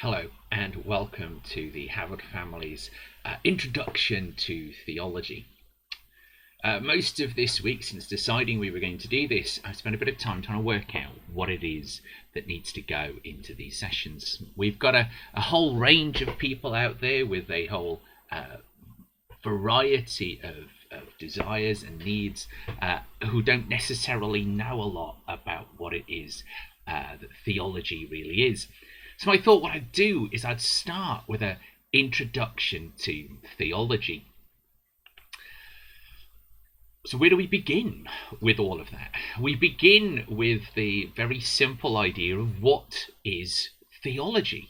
Hello and welcome to the Howard family's Introduction to Theology. Most of this week, since deciding we were going to do this, I've spent a bit of time trying to work out what it is that needs to go into these sessions. We've got a whole range of people out there with a whole variety of desires and needs who don't necessarily know a lot about what it is that theology really is. So I thought what I'd do is I'd start with an introduction to theology. So where do we begin with all of that? We begin with the very simple idea of what is theology.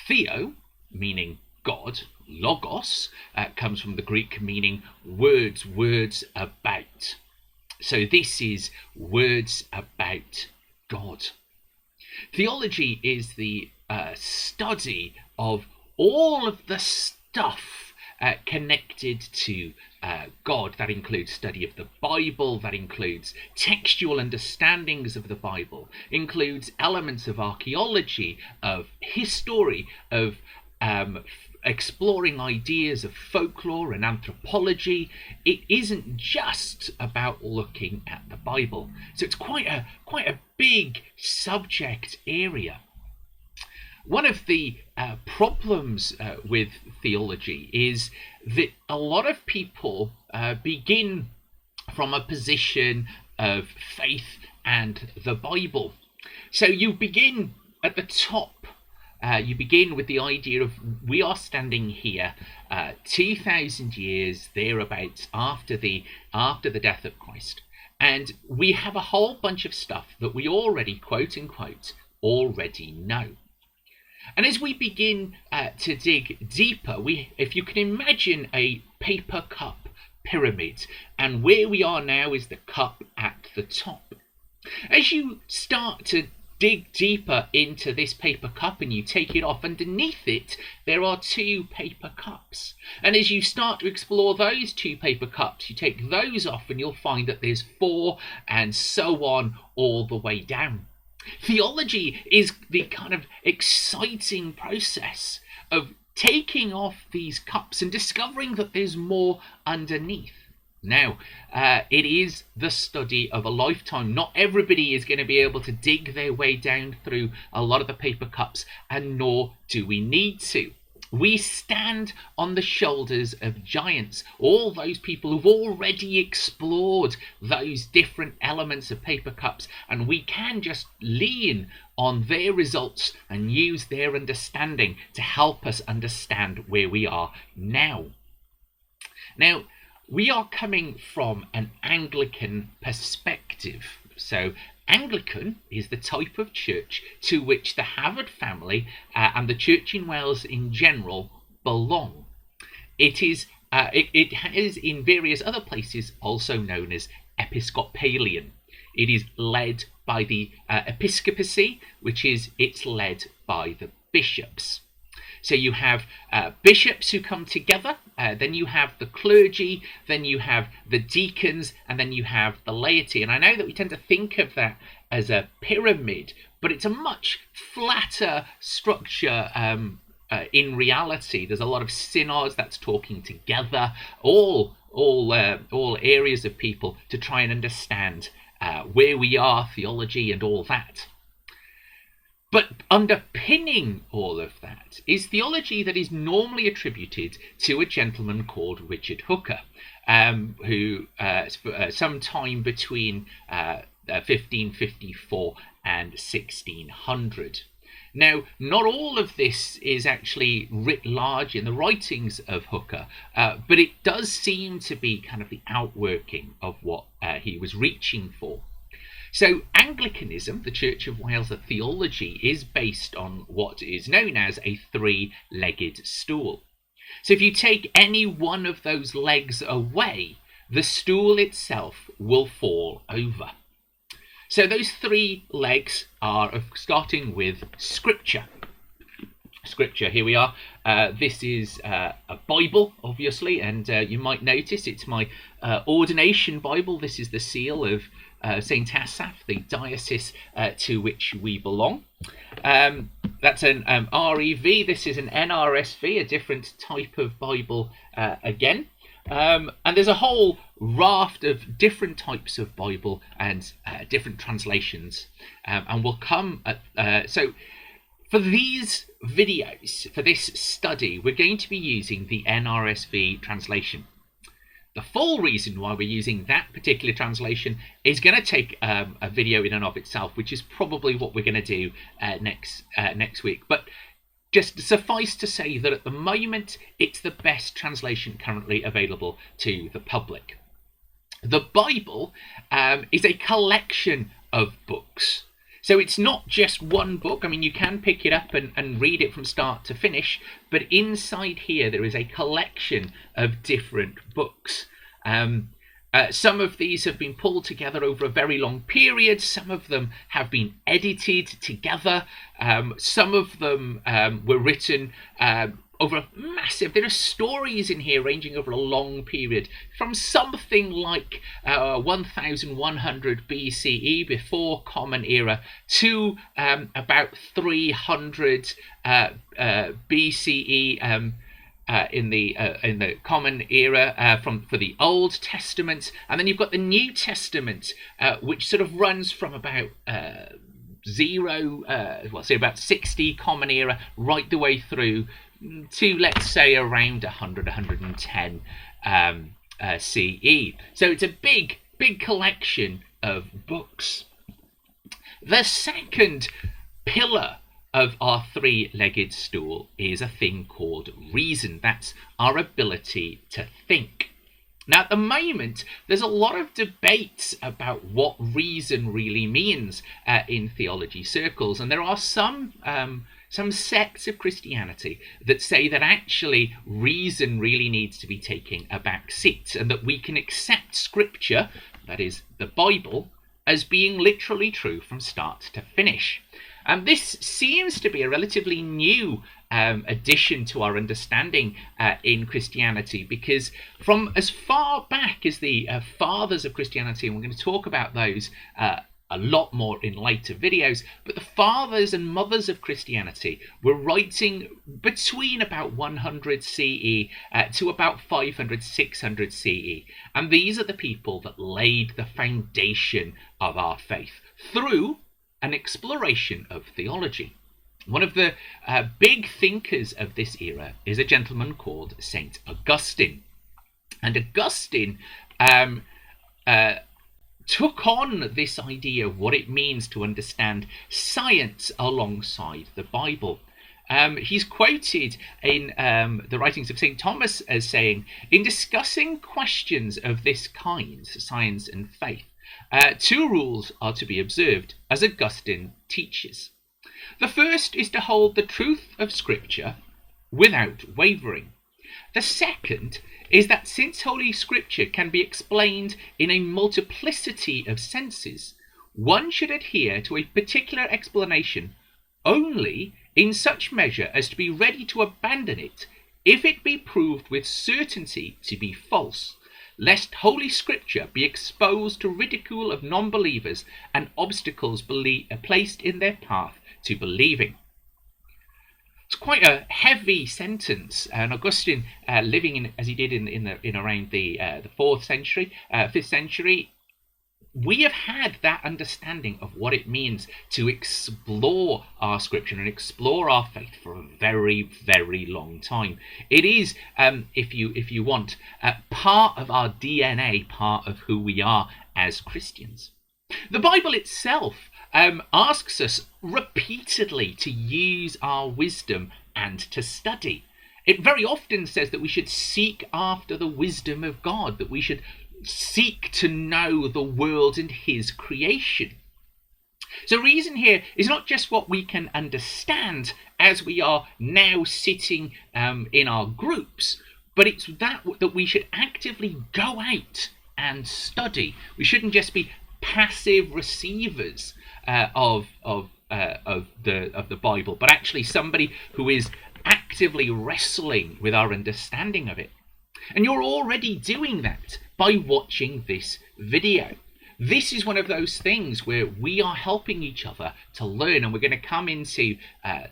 Theo, meaning God, logos, comes from the Greek meaning words about. So this is words about God. Theology is the study of all of the stuff connected to God. That includes study of the Bible, that includes textual understandings of the Bible, includes elements of archaeology, of history, of exploring ideas of folklore and anthropology. It isn't just about looking at the Bible. So it's quite a big subject area. One of the problems with theology is that a lot of people begin from a position of faith and the Bible. So you begin at the top. You begin with the idea of we are standing here 2,000 years thereabouts after the death of Christ, and we have a whole bunch of stuff that we already, quote unquote, already know. And as we begin to dig deeper, if you can imagine a paper cup pyramid, and where we are now is the cup at the top. As you start to dig deeper into this paper cup and you take it off, underneath it there are two paper cups, and as you start to explore those two paper cups, you take those off and you'll find that there's four, and so on all the way down. Theology is the kind of exciting process of taking off these cups and discovering that there's more underneath. Now, it is the study of a lifetime. Not everybody is going to be able to dig their way down through a lot of the paper cups, and nor do we need to. We stand on the shoulders of giants, all those people who've already explored those different elements of paper cups, and we can just lean on their results and use their understanding to help us understand where we are now. Now, we are coming from an Anglican perspective. So Anglican is the type of church to which the Howard family and the church in Wales in general belong. It is in various other places also known as Episcopalian. It is led by the episcopacy, which is it's led by the bishops. So you have bishops who come together, then you have the clergy, then you have the deacons, and then you have the laity. And I know that we tend to think of that as a pyramid, but it's a much flatter structure in reality. There's a lot of synods that's talking together, all areas of people to try and understand where we are, theology and all that. But underpinning all of that is theology that is normally attributed to a gentleman called Richard Hooker, who sometime between 1554 and 1600. Now, not all of this is actually writ large in the writings of Hooker, but it does seem to be kind of the outworking of what he was reaching for. So Anglicanism, the Church of Wales, the theology, is based on what is known as a three-legged stool. So if you take any one of those legs away, the stool itself will fall over. So those three legs are starting with Scripture. Scripture, here we are. This is a Bible, obviously, and you might notice it's my ordination Bible. This is the seal of St. Asaph, the diocese to which we belong. That's an REV. This is an NRSV, a different type of Bible again. And there's a whole raft of different types of Bible and different translations. And we'll come at... so for these videos, for this study, we're going to be using the NRSV translation. The full reason why we're using that particular translation is going to take a video in and of itself, which is probably what we're going to do next week. But just suffice to say that at the moment, it's the best translation currently available to the public. The Bible is a collection of books. So it's not just one book. I mean, you can pick it up and read it from start to finish, but inside here there is a collection of different books. Some of these have been pulled together over a very long period. Some of them have been edited together. Some of them were written over a massive... There are stories in here ranging over a long period, from something like 1100 BCE, before Common Era, to about 300 BCE in the Common Era for the Old Testament. And then you've got the New Testament, which sort of runs from about about 60 Common Era right the way through to, let's say, around 110 CE. So it's a big collection of books. The second pillar of our three-legged stool is a thing called reason. That's our ability to think. Now, at the moment, there's a lot of debates about what reason really means in theology circles, and there are some sects of Christianity that say that actually reason really needs to be taking a back seat, and that we can accept Scripture, that is the Bible, as being literally true from start to finish. And this seems to be a relatively new addition to our understanding in Christianity, because from as far back as the fathers of Christianity, and we're going to talk about those a lot more in later videos, but the fathers and mothers of Christianity were writing between about 100 CE to about 500, 600 CE. And these are the people that laid the foundation of our faith through an exploration of theology. One of the big thinkers of this era is a gentleman called Saint Augustine. And Augustine took on this idea of what it means to understand science alongside the Bible. He's quoted in the writings of St. Thomas as saying, "In discussing questions of this kind, science and faith, two rules are to be observed, as Augustine teaches. The first is to hold the truth of Scripture without wavering. The second is that since Holy Scripture can be explained in a multiplicity of senses, one should adhere to a particular explanation only in such measure as to be ready to abandon it if it be proved with certainty to be false, lest Holy Scripture be exposed to ridicule of non-believers and obstacles placed in their path to believing." It's quite a heavy sentence, and Augustine, living in, as he did in around the 4th century, 5th century, we have had that understanding of what it means to explore our Scripture and explore our faith for a very, very long time. It is, if you want, part of our DNA, part of who we are as Christians. The Bible itself asks us repeatedly to use our wisdom and to study. It very often says that we should seek after the wisdom of God, that we should seek to know the world and his creation. So reason here is not just what we can understand as we are now sitting in our groups, but it's that we should actively go out and study. We shouldn't just be passive receivers of the Bible, but actually somebody who is actively wrestling with our understanding of it. And you're already doing that by watching this video. this is one of those things where we are helping each other to learn, and we're going to come into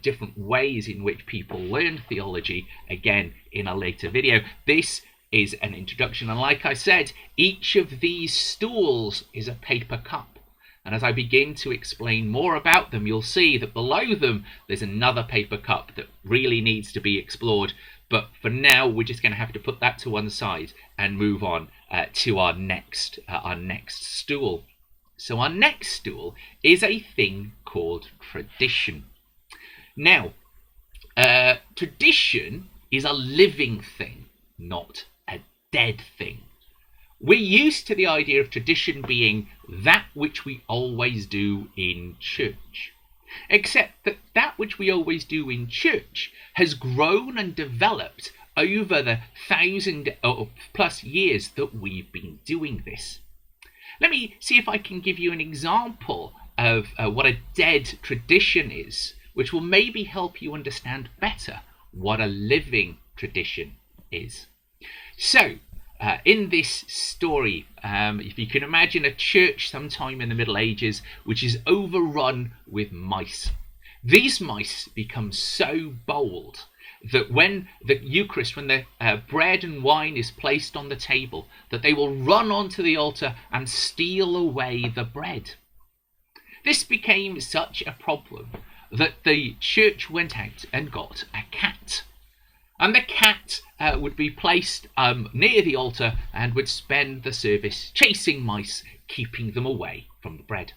different ways in which people learn theology again in a later video. This is an introduction, and like I said, each of these stools is a paper cup. And as I begin to explain more about them, you'll see that below them there's another paper cup that really needs to be explored. But for now, we're just going to have to put that to one side and move on to our next stool. So our next stool is a thing called tradition. Now, tradition is a living thing, not a dead thing. We're used to the idea of tradition being that which we always do in church. Except that that which we always do in church has grown and developed over the 1,000 plus years that we've been doing this. Let me see if I can give you an example of what a dead tradition is, which will maybe help you understand better what a living tradition is. So, in this story, if you can imagine a church sometime in the Middle Ages which is overrun with mice. These mice become so bold that when the Eucharist, when the bread and wine is placed on the table, that they will run onto the altar and steal away the bread. This became such a problem that the church went out and got a cat. And the cat would be placed near the altar and would spend the service chasing mice, keeping them away from the bread.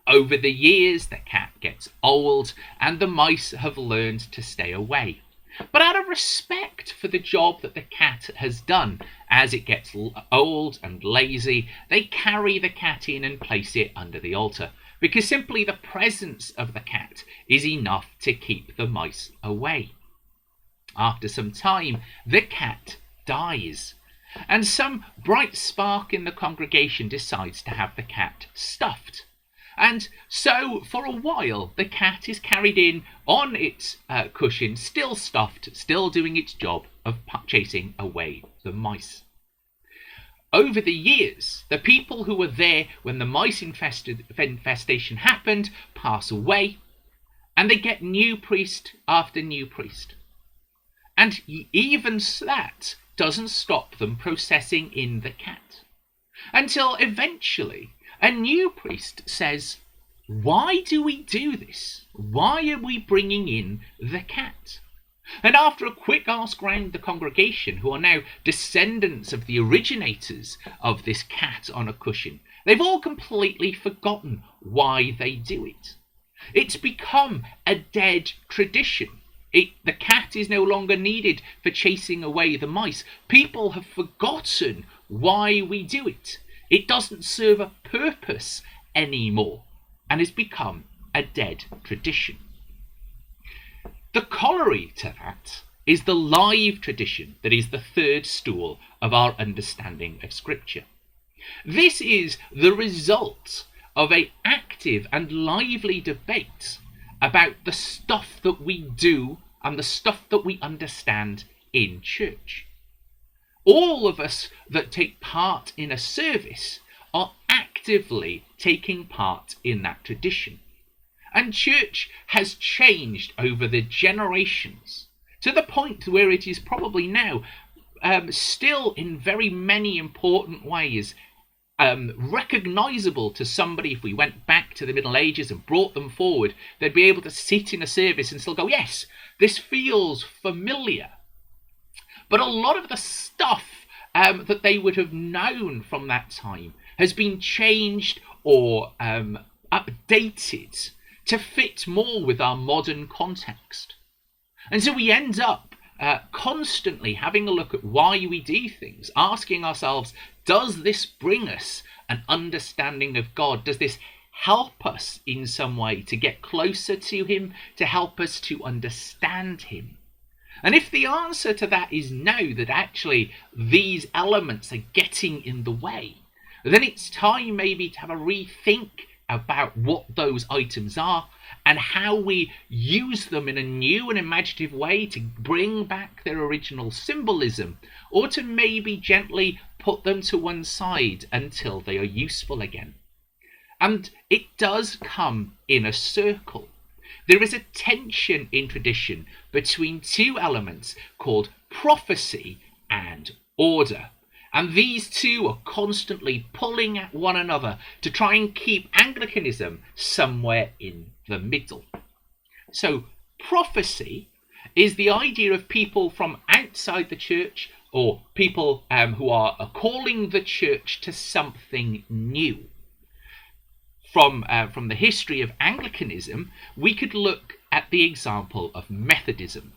Over the years, the cat gets old and the mice have learned to stay away. But out of respect for the job that the cat has done, as it gets old and lazy, they carry the cat in and place it under the altar, because simply the presence of the cat is enough to keep the mice away. After some time, the cat dies, and some bright spark in the congregation decides to have the cat stuffed. And so, for a while, the cat is carried in on its cushion, still stuffed, still doing its job of chasing away the mice. Over the years, the people who were there when the mice infestation happened pass away, and they get new priest after new priest. And even that doesn't stop them processing in the cat. Until eventually, a new priest says, "Why do we do this? Why are we bringing in the cat?" And after a quick ask round the congregation, who are now descendants of the originators of this cat on a cushion, they've all completely forgotten why they do it. It's become a dead tradition. The cat is no longer needed for chasing away the mice. People have forgotten why we do it. It doesn't serve a purpose anymore and has become a dead tradition. The corollary to that is the live tradition that is the third stool of our understanding of Scripture. This is the result of an active and lively debate about the stuff that we do and the stuff that we understand in church. All of us that take part in a service are actively taking part in that tradition. And church has changed over the generations to the point where it is probably now still in very many important ways recognizable to somebody. If we went back to the Middle Ages and brought them forward, they'd be able to sit in a service and still go, yes, this feels familiar. But a lot of the stuff that they would have known from that time has been changed or updated to fit more with our modern context. And so we end up constantly having a look at why we do things, asking ourselves, does this bring us an understanding of God? Does this help us in some way to get closer to him, to help us to understand him? And if the answer to that is no, that actually these elements are getting in the way, then it's time maybe to have a rethink about what those items are and how we use them in a new and imaginative way to bring back their original symbolism, or to maybe gently put them to one side until they are useful again. And it does come in a circle. There is a tension in tradition between two elements called prophecy and order. And these two are constantly pulling at one another to try and keep Anglicanism somewhere in the middle. So prophecy is the idea of people from outside the church, or people who are calling the church to something new. From the history of Anglicanism, we could look at the example of Methodism.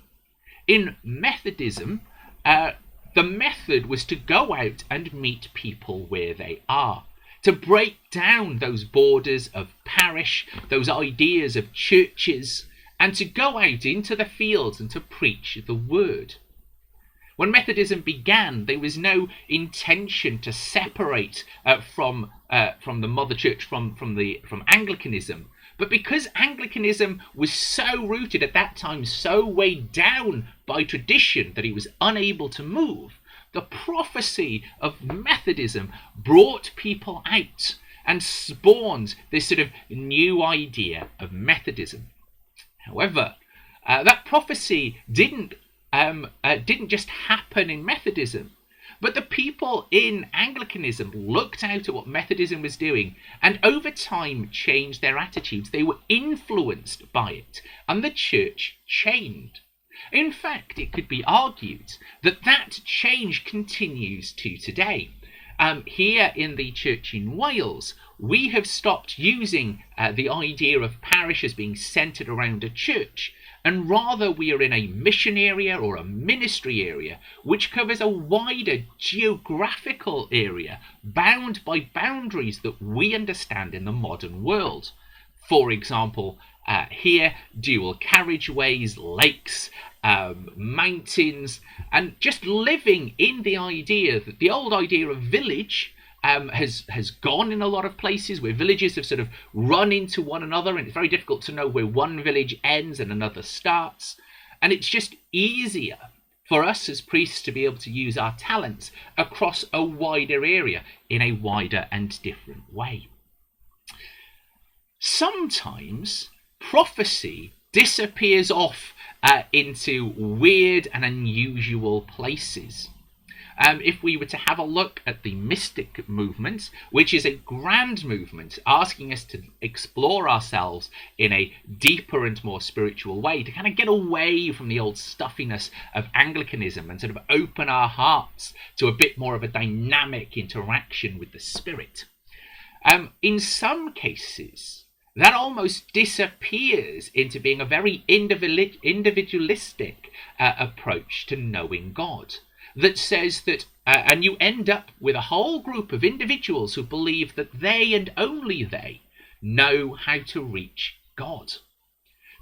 In Methodism, the method was to go out and meet people where they are, to break down those borders of parish, those ideas of churches, and to go out into the fields and to preach the word. When Methodism began, there was no intention to separate from the mother church from Anglicanism. But because Anglicanism was so rooted at that time, so weighed down by tradition that it was unable to move, the prophecy of Methodism brought people out and spawned this sort of new idea of Methodism. However, that prophecy didn't just happen in Methodism, but the people in Anglicanism looked out at what Methodism was doing and over time changed their attitudes. They were influenced by it, and the church changed. In fact, it could be argued that that change continues to today. Here in the church in Wales, we have stopped using the idea of parish as being centred around a church, and rather we are in a mission area or a ministry area which covers a wider geographical area bound by boundaries that we understand in the modern world. For example, here, dual carriageways, lakes, mountains, and just living in the idea that the old idea of village has gone in a lot of places where villages have sort of run into one another, and it's very difficult to know where one village ends and another starts. And it's just easier for us as priests to be able to use our talents across a wider area in a wider and different way. Sometimes prophecy disappears off into weird and unusual places. If we were to have a look at the mystic movement, which is a grand movement asking us to explore ourselves in a deeper and more spiritual way, to kind of get away from the old stuffiness of Anglicanism and sort of open our hearts to a bit more of a dynamic interaction with the Spirit. In some cases, that almost disappears into being a very individualistic approach to knowing God. That says that, and you end up with a whole group of individuals who believe that they and only they know how to reach God.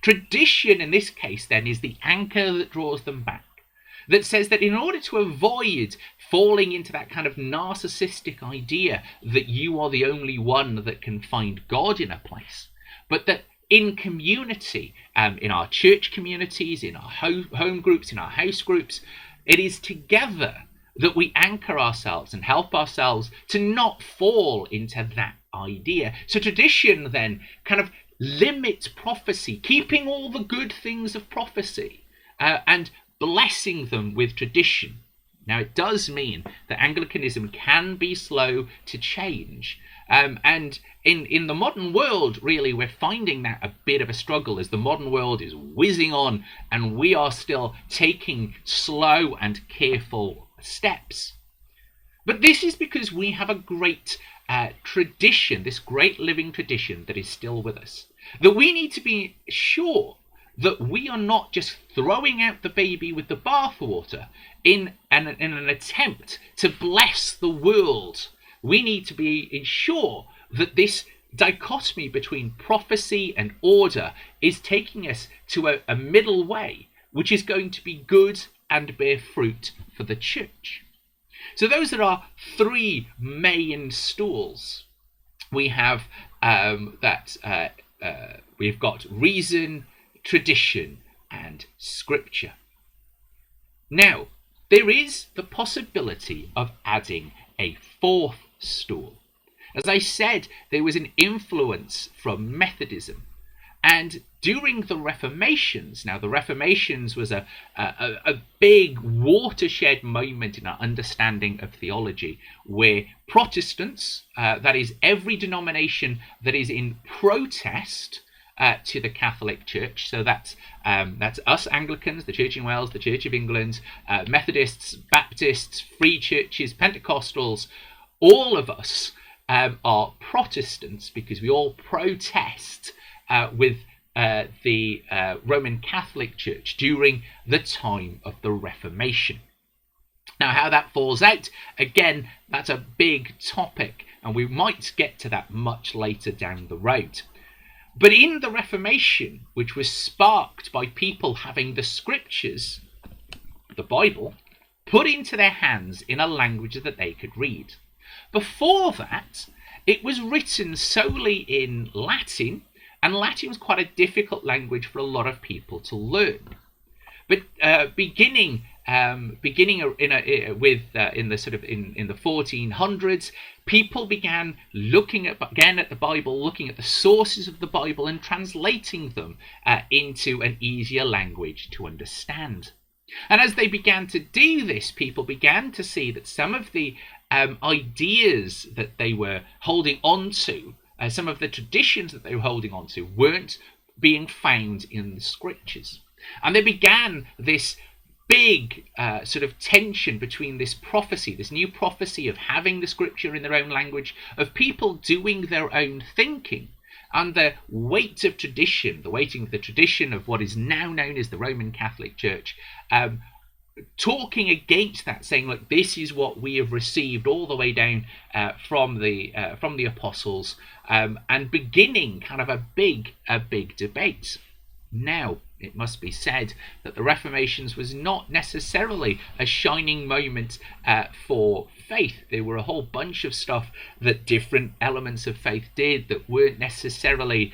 Tradition in this case then is the anchor that draws them back, that says that in order to avoid falling into that kind of narcissistic idea that you are the only one that can find God in a place, but that in community, in our church communities, in our home groups, in our house groups, it is together that we anchor ourselves and help ourselves to not fall into that idea. So tradition then kind of limits prophecy, keeping all the good things of prophecy and blessing them with tradition. Now, it does mean that Anglicanism can be slow to change. And in the modern world, really, we're finding that a bit of a struggle as the modern world is whizzing on and we are still taking slow and careful steps. But this is because we have a great tradition, this great living tradition that is still with us, that we need to be sure that we are not just throwing out the baby with the bathwater in an attempt to bless the world. We need to be sure that this dichotomy between prophecy and order is taking us to a middle way, which is going to be good and bear fruit for the church. So those are our three main stools. We have we've got reason, tradition, and scripture. Now, there is the possibility of adding a fourth stool. As I said, there was an influence from Methodism. And during the Reformations, now the Reformations was a big watershed moment in our understanding of theology, where Protestants, that is every denomination that is in protest to the Catholic Church, so that's us Anglicans, the Church in Wales, the Church of England, Methodists, Baptists, Free Churches, Pentecostals, all of us are Protestants because we all protest with the Roman Catholic Church during the time of the Reformation. Now, how that falls out, again, that's a big topic, and we might get to that much later down the road. But in the Reformation, which was sparked by people having the scriptures, the Bible, put into their hands in a language that they could read. Before that, it was written solely in Latin, and Latin was quite a difficult language for a lot of people to learn. But beginning in the 1400s, people began looking at the Bible, looking at the sources of the Bible, and translating them into an easier language to understand. And as they began to do this, people began to see that some of the ideas that they were holding on to, some of the traditions that they were holding on to, weren't being found in the scriptures. And they began this big sort of tension between this prophecy, this new prophecy of having the scripture in their own language, of people doing their own thinking, and the weight of tradition, the weighting of the tradition of what is now known as the Roman Catholic Church, talking against that, saying, look, this is what we have received all the way down from the apostles, and beginning kind of a big debate. Now, it must be said that the Reformations was not necessarily a shining moment for faith. There were a whole bunch of stuff that different elements of faith did that weren't necessarily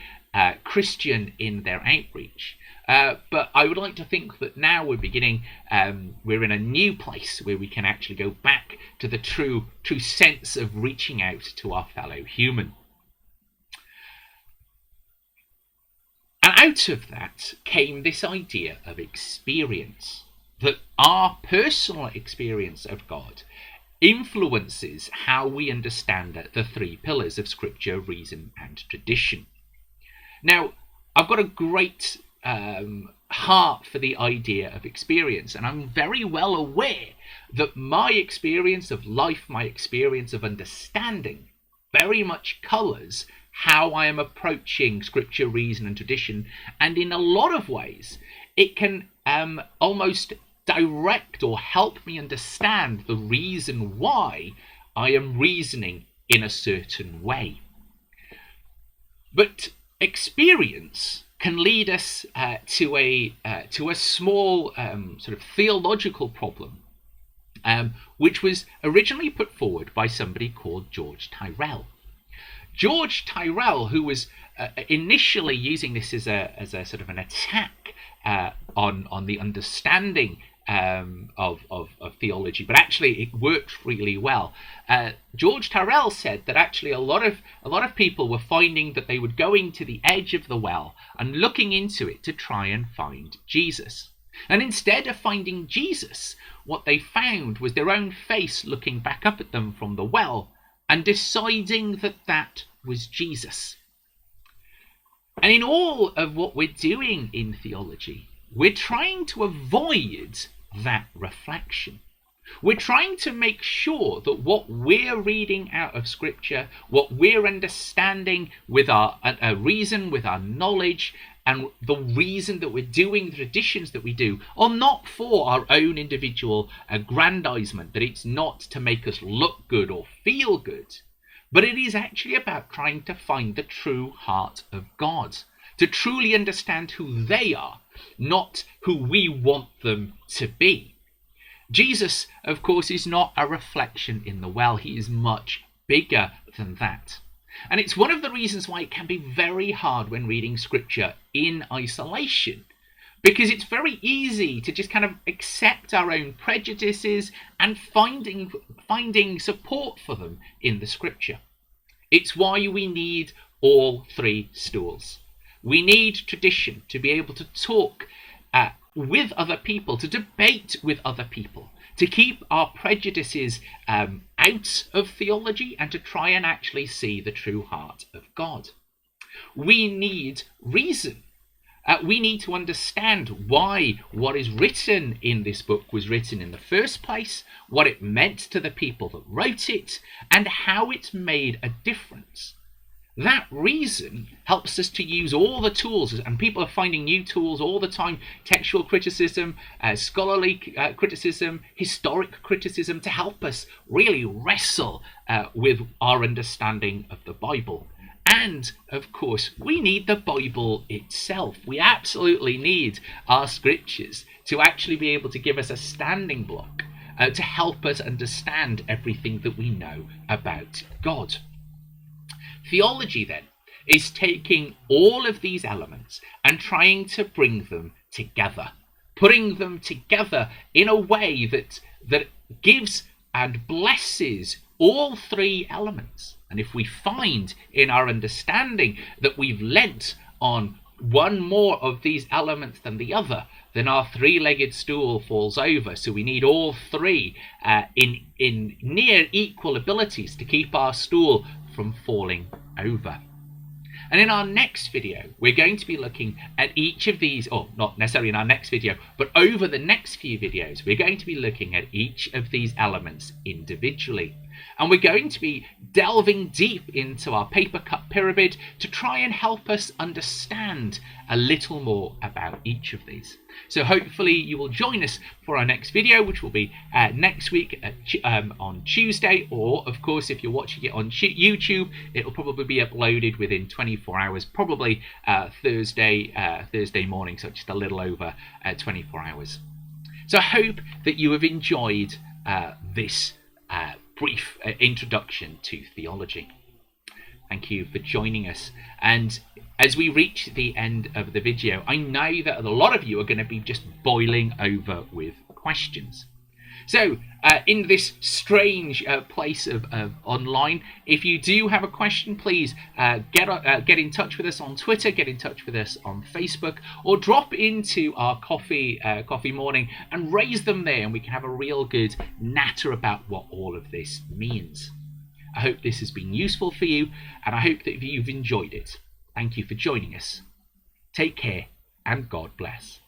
Christian in their outreach. But I would like to think that now we're in a new place where we can actually go back to the true sense of reaching out to our fellow human. And out of that came this idea of experience, that our personal experience of God influences how we understand the three pillars of Scripture, reason, and tradition. Now, I've got a great heart for the idea of experience, and I'm very well aware that my experience of life, my experience of understanding, very much colours how I am approaching Scripture, reason, and tradition, and in a lot of ways it can almost direct or help me understand the reason why I am reasoning in a certain way. But experience can lead us to a small sort of theological problem, which was originally put forward by somebody called George Tyrrell. George Tyrrell, who was initially using this as a sort of an attack on the understanding of theology, but actually it worked really well. George Tyrrell said that actually a lot of people were finding that they were going to the edge of the well and looking into it to try and find Jesus. And instead of finding Jesus, what they found was their own face looking back up at them from the well and deciding that that was Jesus. And in all of what we're doing in theology, we're trying to avoid that reflection. We're trying to make sure that what we're reading out of Scripture, what we're understanding with our reason, with our knowledge, and the reason that we're doing the traditions that we do, are not for our own individual aggrandizement, that it's not to make us look good or feel good, but it is actually about trying to find the true heart of God, to truly understand who they are, not who we want them to be. Jesus, of course, is not a reflection in the well. He is much bigger than that. And it's one of the reasons why it can be very hard when reading Scripture in isolation, because it's very easy to just kind of accept our own prejudices and finding support for them in the scripture. It's why we need all three stools. We need tradition to be able to talk with other people, to debate with other people, to keep our prejudices out of theology and to try and actually see the true heart of God. We need reason. We need to understand why what is written in this book was written in the first place, what it meant to the people that wrote it, and how it made a difference. That reason helps us to use all the tools, and people are finding new tools all the time: textual criticism, scholarly criticism, historic criticism, to help us really wrestle with our understanding of the Bible. And, of course, we need the Bible itself. We absolutely need our scriptures to actually be able to give us a standing block to help us understand everything that we know about God. Theology, then, is taking all of these elements and trying to bring them together, putting them together in a way that gives and blesses all three elements. And if we find in our understanding that we've lent on one more of these elements than the other, then our three-legged stool falls over. So we need all three in near equal abilities to keep our stool from falling over. And in our next video, we're going to be looking at each of these, or not necessarily in our next video, but over the next few videos, we're going to be looking at each of these elements individually. And we're going to be delving deep into our paper cut pyramid to try and help us understand a little more about each of these. So hopefully you will join us for our next video, which will be next week on Tuesday, or of course if you're watching it on YouTube, it'll probably be uploaded within 24 hours, probably Thursday morning, so just a little over 24 hours. So I hope that you have enjoyed this brief introduction to theology. Thank you for joining us. And as we reach the end of the video, I know that a lot of you are going to be just boiling over with questions. So in this strange place of online, if you do have a question, please get in touch with us on Twitter, get in touch with us on Facebook, or drop into our coffee morning and raise them there, and we can have a real good natter about what all of this means. I hope this has been useful for you, and I hope that you've enjoyed it. Thank you for joining us. Take care, and God bless.